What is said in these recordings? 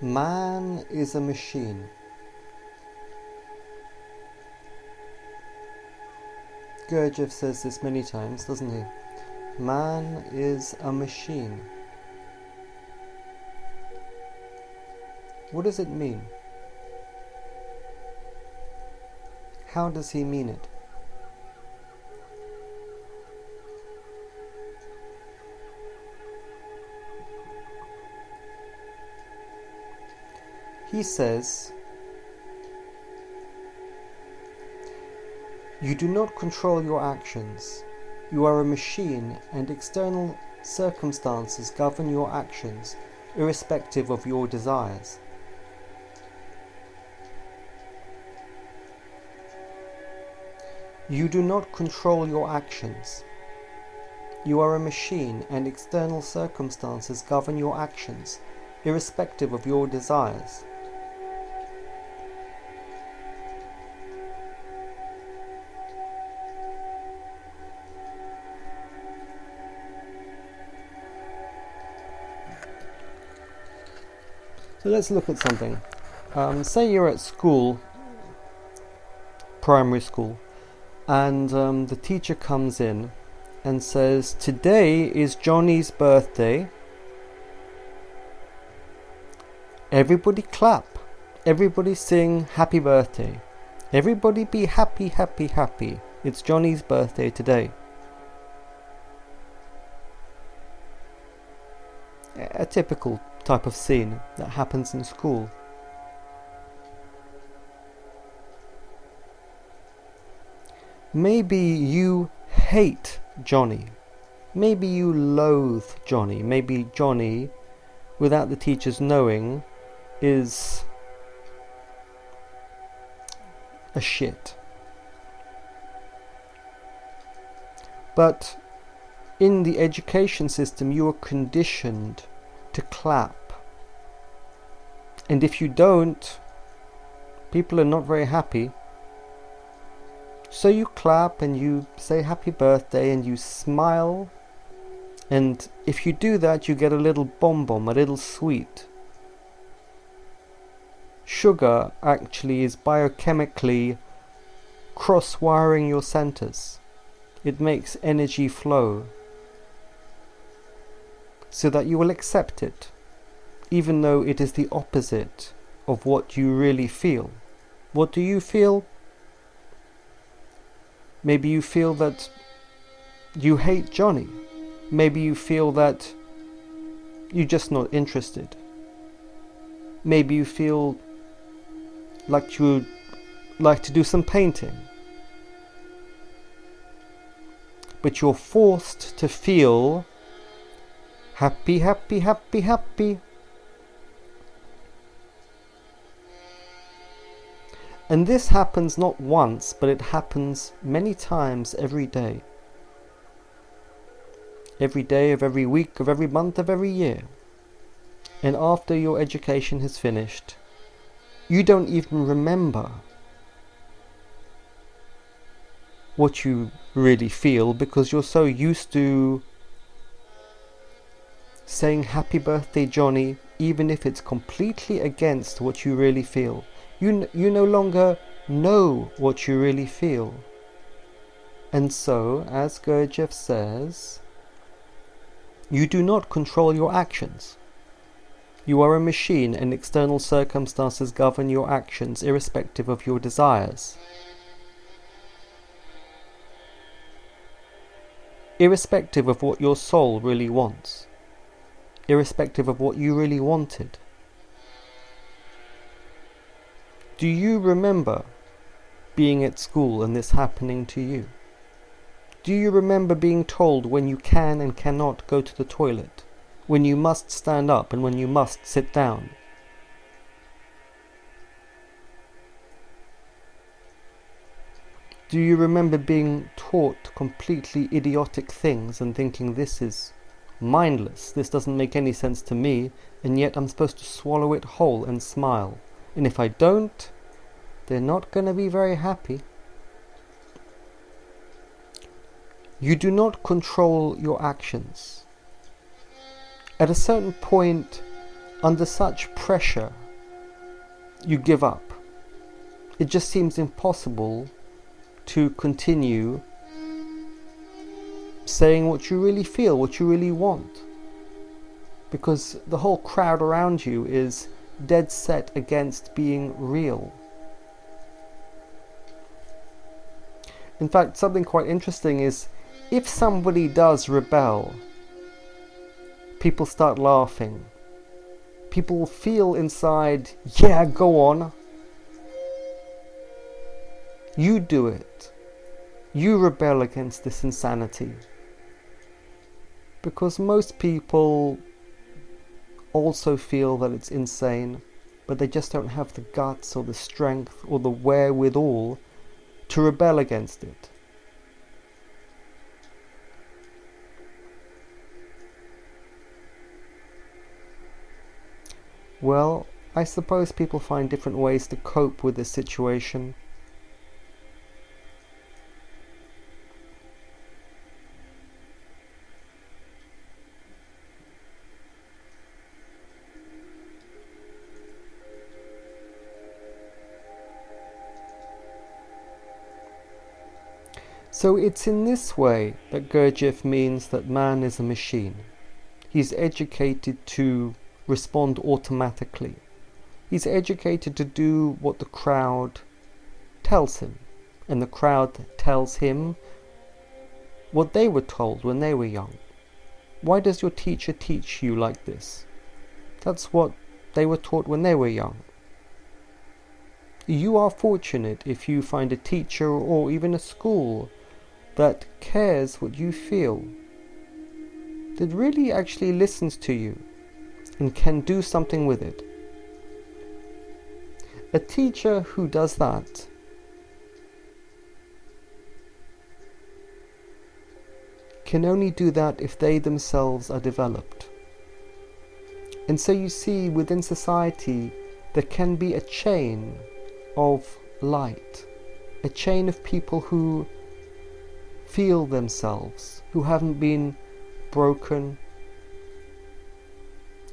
Man is a machine. Gurdjieff says this many times, doesn't he? Man is a machine. What does it mean? How does he mean it? He says, you do not control your actions. You are a machine, and external circumstances govern your actions, irrespective of your desires. You do not control your actions. You are a machine, and external circumstances govern your actions, irrespective of your desires. So let's look at something. Say you're at school, primary school, and the teacher comes in and says, today is Johnny's birthday. Everybody clap. Everybody sing happy birthday. Everybody be happy, happy, happy. It's Johnny's birthday today. A typical type of scene that happens in school. Maybe you hate Johnny. Maybe you loathe Johnny. Maybe Johnny, without the teachers knowing, is a shit. But in the education system, you are conditioned to clap. And if you don't, people are not very happy. So you clap and you say happy birthday and you smile. And if you do that, you get a little bonbon, a little sweet. Sugar actually is biochemically cross-wiring your centers. It makes energy flow so that you will accept it, even though it is the opposite of what you really feel. What do you feel? Maybe you feel that you hate Johnny. Maybe you feel that you're just not interested. Maybe you feel like you'd like to do some painting. But you're forced to feel happy, happy, happy, happy. And this happens not once, but it happens many times every day. Every day of every week of every month of every year. And after your education has finished, you don't even remember what you really feel because you're so used to saying happy birthday Johnny, even if it's completely against what you really feel. You no longer know what you really feel. And so, as Gurdjieff says, you do not control your actions. You are a machine, and external circumstances govern your actions irrespective of your desires. Irrespective of what your soul really wants. Irrespective of what you really wanted. Do you remember being at school and this happening to you? Do you remember being told when you can and cannot go to the toilet? When you must stand up and when you must sit down? Do you remember being taught completely idiotic things and thinking this is mindless, this doesn't make any sense to me, and yet I'm supposed to swallow it whole and smile? And if I don't, they're not going to be very happy. You do not control your actions. At a certain point, under such pressure, you give up. It just seems impossible to continue saying what you really feel, what you really want, because the whole crowd around you is dead set against being real. In fact, something quite interesting is if somebody does rebel, people start laughing. People feel inside, yeah, go on. You do it. You rebel against this insanity. Because most people also feel that it's insane, but they just don't have the guts or the strength or the wherewithal to rebel against it. Well, I suppose people find different ways to cope with this situation. So it's in this way that Gurdjieff means that man is a machine. He's educated to respond automatically. He's educated to do what the crowd tells him, and the crowd tells him what they were told when they were young. Why does your teacher teach you like this? That's what they were taught when they were young. You are fortunate if you find a teacher or even a school that cares what you feel, that really actually listens to you and can do something with it. A teacher who does that can only do that if they themselves are developed. And so you see, within society there can be a chain of light, a chain of people who feel themselves, who haven't been broken,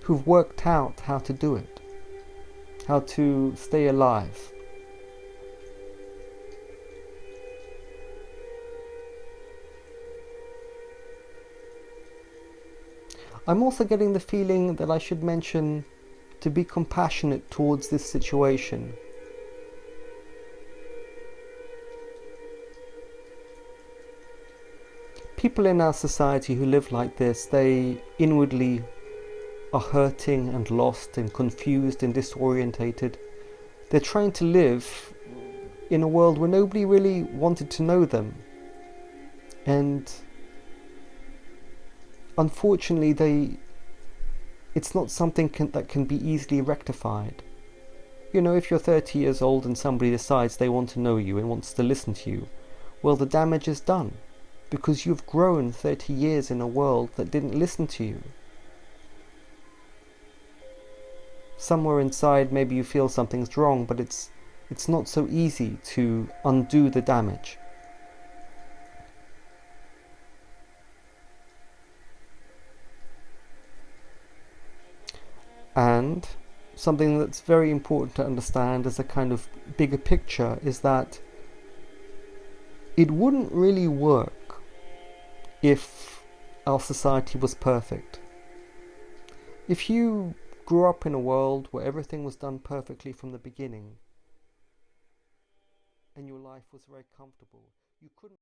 who've worked out how to do it, how to stay alive. I'm also getting the feeling that I should mention to be compassionate towards this situation. People in our society who live like this, they inwardly are hurting and lost and confused and disorientated. They're trying to live in a world where nobody really wanted to know them. And unfortunately, it's not something that can be easily rectified. You know, if you're 30 years old and somebody decides they want to know you and wants to listen to you, well, the damage is done, because you've grown 30 years in a world that didn't listen to you. Somewhere inside maybe you feel something's wrong, but it's not so easy to undo the damage. And something that's very important to understand as a kind of bigger picture is that it wouldn't really work if our society was perfect. If you grew up in a world where everything was done perfectly from the beginning and your life was very comfortable, you couldn't